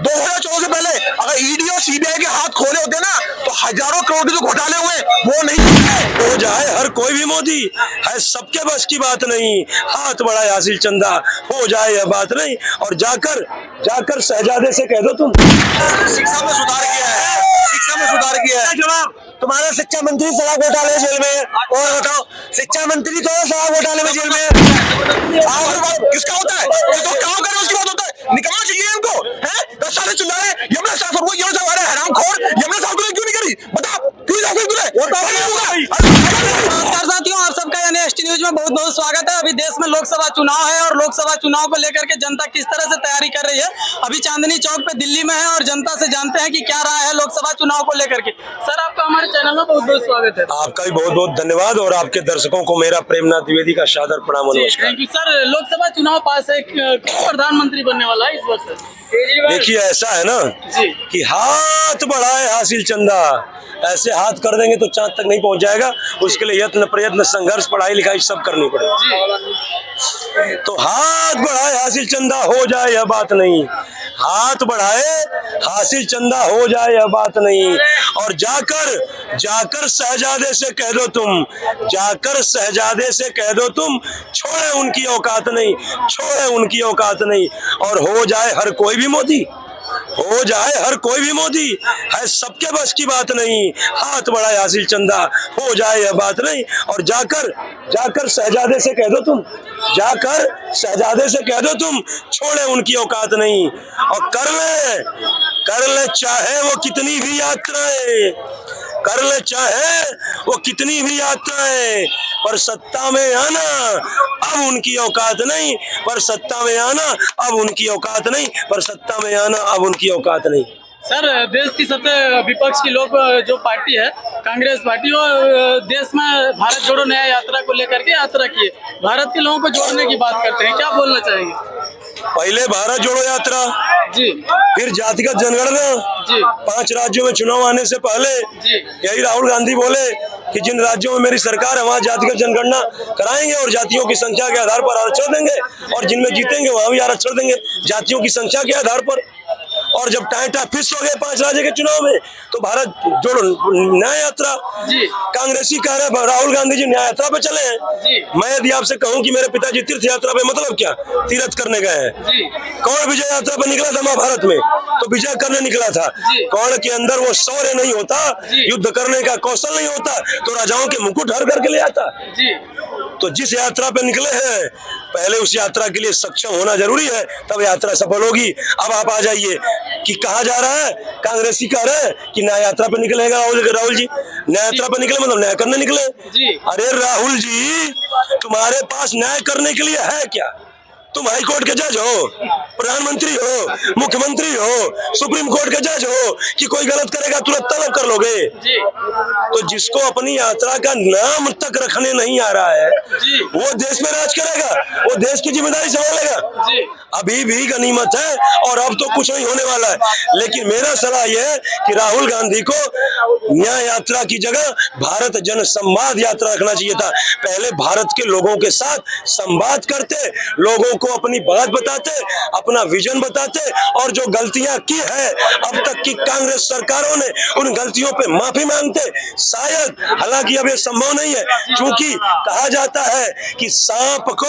2014 से पहले अगर ईडी और सीबीआई के हाथ खोले होते ना तो हजारों करोड़ के जो घोटाले हुए वो नहीं हो जाए हर कोई भी मोदी है, सबके बस की बात नहीं। हाथ बढ़ाए हासिल चंदा, हो जाए यह बात नहीं। और जाकर जाकर शहजादे से कह दो तुम। शिक्षा में सुधार किया है, शिक्षा में सुधार किया है। जवाब, तुम्हारा शिक्षा मंत्री शराब घोटाले में जेल में। और बताओ, शिक्षा मंत्री तो शराब घोटाले में जेल में। किसका होता है? ये तो काम करे उसके बाद होता है। निकलना चाहिए इनको। हैं 10 साल चुना रहे यमुना साहब को, यमुना साहब आ रहे हरामखोर। यमुना साहब को क्यों नहीं करी बता, क्यों नहीं नमस्कार साथियों, आप सबका यानी एसटी न्यूज में बहुत बहुत स्वागत है। अभी देश में लोकसभा चुनाव है और लोकसभा चुनाव को लेकर के जनता किस तरह से तैयारी कर रही है। अभी चांदनी चौक पे दिल्ली में है और जनता से जानते हैं कि क्या राय है लोकसभा चुनाव को लेकर के। सर, आपका हमारे चैनल में बहुत बहुत स्वागत है। आपका भी बहुत बहुत धन्यवाद और आपके दर्शकों को मेरा प्रेमनाथ द्विवेदी का सादर प्रणाम और नमस्कार। Thank you sir. लोकसभा चुनाव पास है, कौन प्रधानमंत्री बनने वाला है इस वर्ष? देखिए, ऐसा है ना कि हाथ बढ़ाए हासिल चंदा, ऐसे हाथ कर देंगे तो चांद तक नहीं पहुंच जाएगा। उसके लिए यत्न प्रयत्न संघर्ष पढ़ाई लिखाई सब करनी पड़ेगी। तो हाथ बढ़ाए हासिल चंदा, हो जाए यह बात नहीं। हाथ बढ़ाए हासिल चंदा, हो जाए यह बात नहीं। और जाकर जाकर शहजादे से कह दो तुम, जाकर शहजादे से कह दो तुम, छोड़े उनकी औकात नहीं, छोड़े उनकी औकात नहीं। और हो जाए हर कोई भी मोदी, हो जाए हर कोई भी मोदी है, सबके बस की बात नहीं। हाथ बढ़ाए हासिल चंदा, हो जाए यह बात नहीं। और जाकर जाकर शहजादे से कह दो तुम, जाकर शहजादे से कह दो तुम, छोड़े उनकी औकात नहीं। और कर ले चाहे वो कितनी भी यात्राएं, कर ले चाहे वो कितनी भी यात्राएं, पर सत्ता में आना अब उनकी औकात नहीं, पर सत्ता में आना अब उनकी औकात नहीं, पर सत्ता में आना अब उनकी औकात नहीं। सर, देश की सबसे विपक्ष की लोग जो पार्टी है कांग्रेस पार्टी, वो देश में भारत जोड़ो नया यात्रा को लेकर के यात्रा की है, भारत के लोगों को जोड़ने की बात करते हैं, क्या बोलना चाहेंगे? पहले भारत जोड़ो यात्रा जी, फिर जातिगत जनगणना जी, 5 राज्यों में चुनाव आने से पहले जी, यही राहुल गांधी बोले कि जिन राज्यों में मेरी सरकार है वहाँ जातिगत जनगणना कराएंगे और जातियों की संख्या के आधार पर आरक्षण देंगे, और जिनमें जीतेंगे वहाँ भी आरक्षण देंगे जातियों की संख्या के आधार पर। और जब टाइटा फिक्स हो गए 5 राज्य के चुनाव में तो भारत जोड़ो न्याय यात्रा। कांग्रेसी कह रहे राहुल गांधी जी न्याय यात्रा पे चले हैं। मैं यदि आपसे कहूं कि मेरे पिताजी तीर्थ यात्रा पे, मतलब क्या, तीर्थ करने गए हैं। कौन विजय यात्रा पे निकला था महाभारत में? तो विजय करने निकला था। कौन के अंदर वो शौर्य नहीं होता, युद्ध करने का कौशल नहीं होता, तो राजाओं के मुकुट हर करके ले आता। तो जिस यात्रा पे निकले हैं पहले उस यात्रा के लिए सक्षम होना जरूरी है, तब यात्रा सफल होगी। अब आप आ जाइए कि कहा जा रहा है, कांग्रेसी कह रहे हैं कि न्याय यात्रा पे निकलेगा राहुल जी, न्याय यात्रा पे निकले मतलब न्याय करने निकले। अरे राहुल जी, तुम्हारे पास न्याय करने के लिए है क्या? तुम हाई कोर्ट के जज हो, प्रधानमंत्री हो, मुख्यमंत्री हो, सुप्रीम कोर्ट के जज हो कि कोई गलत करेगा तुरंत तलब कर लोगे? तो जिसको अपनी यात्रा का नाम तक रखने नहीं आ रहा है वो देश में राज करेगा, वो देश की जिम्मेदारी संभालेगा। अभी भी गनीमत है और अब तो कुछ नहीं होने वाला है। लेकिन मेरा सलाह यह है कि राहुल गांधी को न्याय यात्रा की जगह भारत जन संवाद यात्रा रखना चाहिए था। पहले भारत के लोगों के साथ संवाद करते, लोगों को अपनी बात बताते, अपना विजन बताते, और जो गलतियां की है अब तक की कांग्रेस सरकारों ने उन गलतियों पे माफी मांगते। शायद, हालांकि अब ये संभव नहीं है, क्योंकि कहा जाता है कि सांप को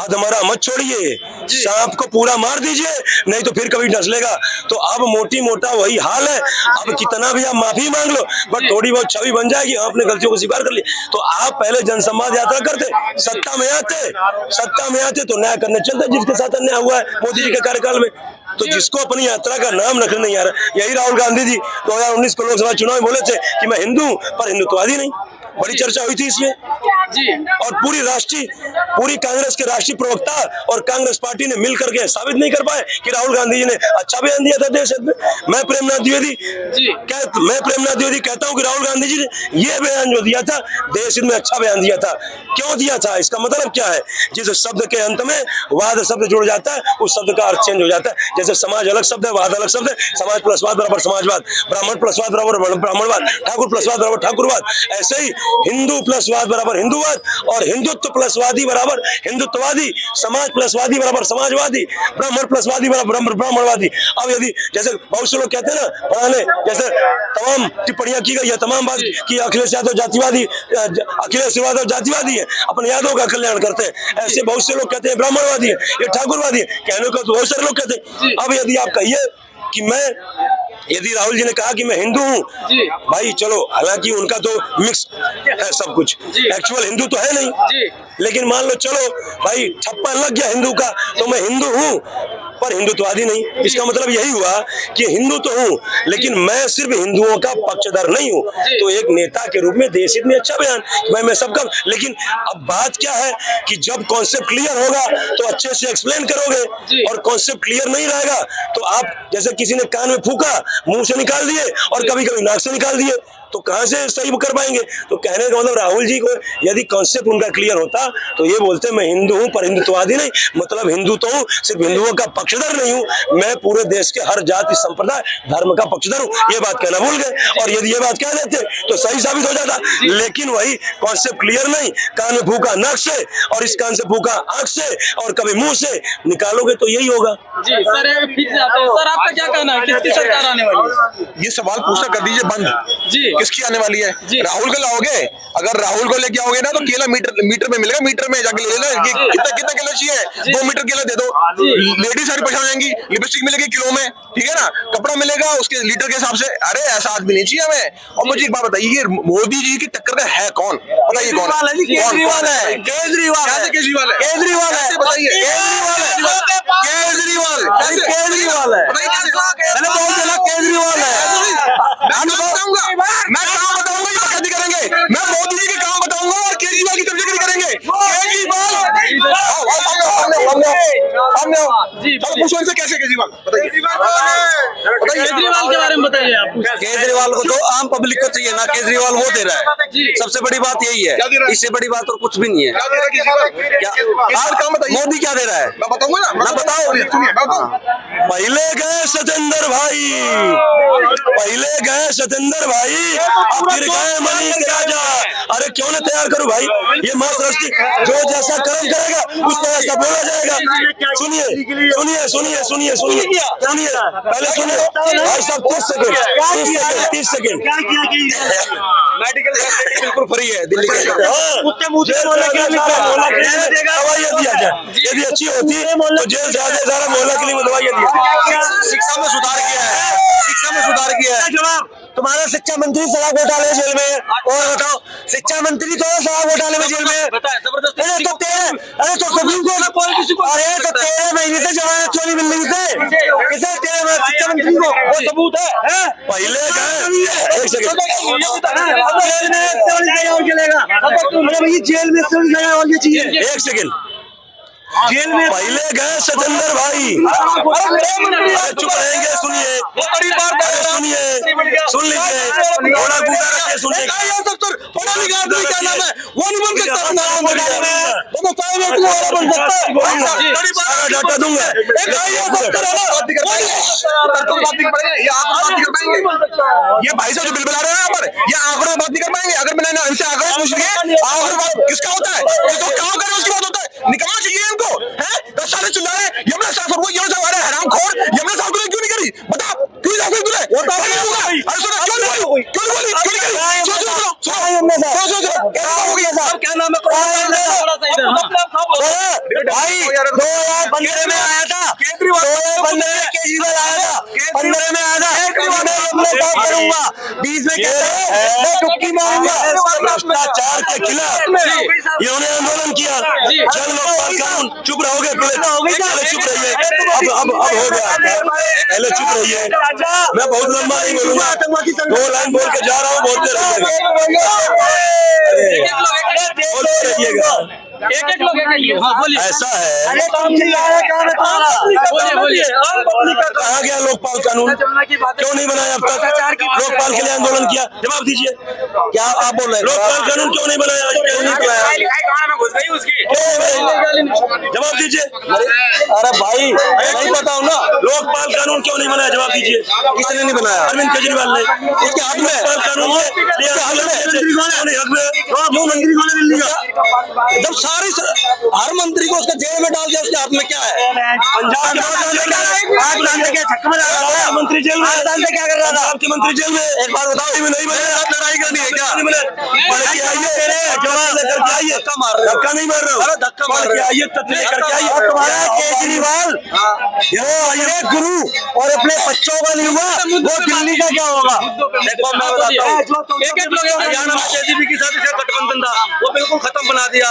अधमरा मत छोड़िए, सांप को पूरा मार दीजिए, नहीं तो फिर कभी डसलेगा। तो अब मोटी मोटा वही हाल है। अब कितना भी आप माफी मांग लो, बट थोड़ी बहुत छवि बन जाएगी, आपने गलतियों को स्वीकार कर ली। तो आप पहले जनसंवाद यात्रा करते, सत्ता में आते तो न्याय करने चलते, जिसके साथ अन्याय हुआ है मोदी जी के कार्यकाल में। तो जिसको अपनी यात्रा का नाम रखने नहीं आ रहा, यही राहुल गांधी जी 2019 को लोकसभा चुनाव में बोले थे कि मैं हिंदू हूं पर हिंदुत्ववादी नहीं। बड़ी चर्चा हुई थी इसमें और पूरी कांग्रेस के राष्ट्रीय प्रवक्ता और कांग्रेस पार्टी ने मिल करके साबित नहीं कर पाए कि राहुल गांधी जी ने अच्छा बयान दिया था देश हित में। मैं प्रेमनाथ द्विवेदी कहता हूं कि राहुल गांधी जी ने ये बयान जो दिया था देश हित में अच्छा बयान दिया था। क्यों दिया था, इसका मतलब क्या है? जिस शब्द के अंत में वाद शब्द जुड़ जाता है उस शब्द का अर्थ चेंज हो जाता है। जैसे समाज अलग शब्द है, वाद अलग शब्द है। समाज प्लस वाद बराबर समाजवाद, ब्राह्मण प्लस वाद बराबर ब्राह्मणवाद, ठाकुर प्लस वाद बराबर ठाकुरवाद। ऐसे ही हिंदू प्लसवाद बराबर हिंदूवाद और हिंदुत्व प्लसवादी बराबर हिंदुत्ववादी, समाज प्लसवादी बराबर समाजवादी, ब्राह्मण प्लसवादी बराबर ब्राह्मणवादी। अब यदि जैसे बहुत से लोग कहते हैं ना पुराने, जैसे तमाम टिप्पणियां की गई है, तमाम बात कि अखिलेश यादव जातिवादी, अखिलेश यादव जातिवादी है, अपने यादव का कल्याण करते हैं, ऐसे बहुत से लोग कहते हैं ब्राह्मणवादी है, ये ठाकुरवादी है, कहने को तो बहुत सारे लोग कहते हैं। अब यदि आप कहिए कि मैं, यदि राहुल जी ने कहा कि मैं हिंदू हूँ, भाई चलो, हालांकि उनका तो मिक्स है सब कुछ, एक्चुअल हिंदू तो है नहीं, लेकिन मान लो चलो भाई ठप्पा लग गया हिंदू का, तो मैं हिंदू हूँ पर हिंदुत्ववादी नहीं। इसका मतलब यही हुआ कि हिंदू तो हूँ लेकिन मैं सिर्फ हिंदुओं का पक्षधर नहीं हूँ। तो एक नेता के रूप में देश हित में अच्छा बयान, मैं सबका, लेकिन अब बात क्या है कि जब कॉन्सेप्ट क्लियर होगा तो अच्छे से एक्सप्लेन करोगे, और कॉन्सेप्ट क्लियर नहीं रहेगा तो आप जैसे किसी ने कान में फूका, मुंह से निकाल दिए और कभी कभी नाक से निकाल दिए, तो कहां से सही कर पाएंगे। तो कहने का मतलब राहुल जी को यदि कॉन्सेप्ट उनका क्लियर होता तो ये बोलते मैं हिंदू हूं पर हिंदुत्ववादी नहीं, मतलब हिंदू तो हूं, सिर्फ हिंदुओं का पक्षधर नहीं हूं, मैं पूरे देश के हर जाति संप्रदाय धर्म का पक्षधर हूं। ये बात कहना भूल गए, और यदि ये बात कह देते तो सही साबित हो जाता, लेकिन वही कॉन्सेप्ट क्लियर नहीं, कान में फूका नाक से और इस कान से फूका आंख से और कभी मुंह से निकालोगे तो यही होगा। जी सर, सर आपका क्या कहना है, किसकी सरकार आने वाली है? ये सवाल पूछना कर दीजिए बंद जी, किसकी आने वाली है। राहुल को लाओगे, अगर राहुल को लेके आओगे ना तो केला मीटर में मिलेगा, मीटर में जाके ले लेना, कितना किलो चाहिए, 2 मीटर केला दे दो, लेडीज सारी परेशान हो जाएंगी, लिपस्टिक मिलेगी किलो में, ठीक है ना, कपड़ा मिलेगा उसके लीटर के हिसाब से। अरे ऐसा आदमी नहीं चाहिए हमें। और मुझे एक बात बताइए, मोदी जी की टक्कर का है कौन, बताइए कौन है? केजरीवाल है, केजरीवाल है, केजरीवाल है, केजरीवाल है, बताइए केजरीवाल है, केजरीवाल केजरीवाल है, मैंने बहुत जना केजरीवाल है। मैं काम बताऊंगा, ये कैसे करेंगे, मैं मोदी जी के काम बताऊंगा और केजरीवाल की तरफ करेंगे। केजरीवाल पूछो इनसे कैसे केजरीवाल, बताइए केजरीवाल के बारे में बताइए आप। केजरीवाल को तो आम पब्लिक को चाहिए ना, केजरीवाल वो दे रहा है, सबसे बड़ी बात यही है, इससे बड़ी बात और कुछ भी नहीं है। काम बताइए, मोदी क्या दे रहा है, मैं बताऊंगा ना, बताओ। पहले गए सतेंद्र भाई, पहले गए सतेंद्र भाई, फिर गए मनीष राजा। अरे क्यों ना तैयार करूं भाई, ये मां सरस्वती जो जैसा कर्म करेगा उसको ऐसा बोला जाएगा। सुनिए सुनिए सुनिए सुनिए सुनिए सुनिए, पहले सुनिए भाई साहब, 30 सेकंड मेडिकल फैसिलिटी बिल्कुल फ्री है दिल्ली के अंदर। दवाइयाँ दिया जाए, यदि अच्छी होती तो जेल से सारा मोहल्ला के लिए दवाइयाँ दिया। शिक्षा में सुधार किया है, शिक्षा में सुधार किया है। जवाब, तुम्हारा शिक्षा मंत्री शराब घोटाले जेल में, और बताओ शिक्षा मंत्री तो शराब घोटाले में जेल में। अरे तो 13 महीने से जमानत क्यों नहीं मिल रही थी, किसे 13 महीने शिक्षा मंत्री को, वो सबूत है। पहले एक सेकंड, जेल में चलेगा, जेल में चाहिए, एक सेकंड, जेल में पहले गए सतेंद्र भाई, चुप रहेंगे, सुनिए सुनिए, सुन लीजिए, थोड़ा गुड़ा रखिए, सुनिए। पढ़ा लिखा आदमी क्या नाम है, वो नहीं बन सकता, डाटा दूंगा, ये भाई साहब जो बिल बना रहे हैं यहाँ पर, ये आंकड़ों में बात नहीं कर पाएंगे। अगर मैंने इनसे आंकड़े पूछ लिए, आंकड़ों बात किसका होता है, ये तो काम करे उसकी बात होता है, निकलना चाहिए इनको, हैं 10 साल चिल्ला रहे यमुना साहब, वो यमुना साहब, अरे हरामखोर, यमुना साहब क्यों नहीं करी, बता क्यों नहीं करी तूने, अरे सुनो क्यों नहीं बोली, क्यों नहीं क्या नाम है भाई, 2015 में आया था, 2015 में केजरीवाल आया था, 15 में आया था, मैं करूंगा, 20 में मैं टुक्की मारूंगा। भ्रष्टाचार के खिलाफ इन्होंने आंदोलन किया, जन लोकपाल कानून, चुप रहोगे, पहले चुप रहिए, अब हो गया, पहले चुप रहिए, मैं बहुत लंबा नहीं बोलूंगा, 2 लाइन बोल के जा रहा हूँ, बोलते रहिएगा, बोलते रहिएगा। एक लोग हाँ बोलिए। ऐसा है, बोलिए बोलिए। कहा गया लोकपाल कानून क्यों नहीं बनाया अब तक? लोकपाल के लिए आंदोलन किया, जवाब दीजिए। क्या आप बोल रहे हैं? लोकपाल कानून क्यों नहीं बनाया? आज क्यों नहीं बनाया? जवाब दीजिए। अरे भाई नहीं बताऊं ना, लोकपाल कानून क्यों नहीं बनाया? जवाब दीजिए। किसने नहीं बनाया? अरविंद केजरीवाल ने। उसके हक में लोकपाल कानून के लिए आंदोलन क्यों मंत्री कौन है दिल्ली का? जब हर मंत्री को उसका जेल में डाल दिया, उसके हाथ में क्या है? पंजाब के मंत्री जेल में, क्या कर रहा था? पंजाब के मंत्री जेल में। एक बार बताओ, नहीं बने, लड़ाई करनी है क्या? पढ़ के आइए, जवाब लेकर के आइए। धक्का मार रहे हो। धक्का नहीं मार रहे हो, धक्का मार पढ़ रहे के हो। आइए, तथ्य लेकर के आइए। और तुम्हारा केजरीवाल वो अपने गुरु और अपने बच्चों का नहीं हुआ, वो दिल्ली का क्या होगा? देखो मैं बताता हूँ, हरियाणा में जेजेपी के साथ इसे गठबंधन था, वो बिल्कुल खत्म बना दिया।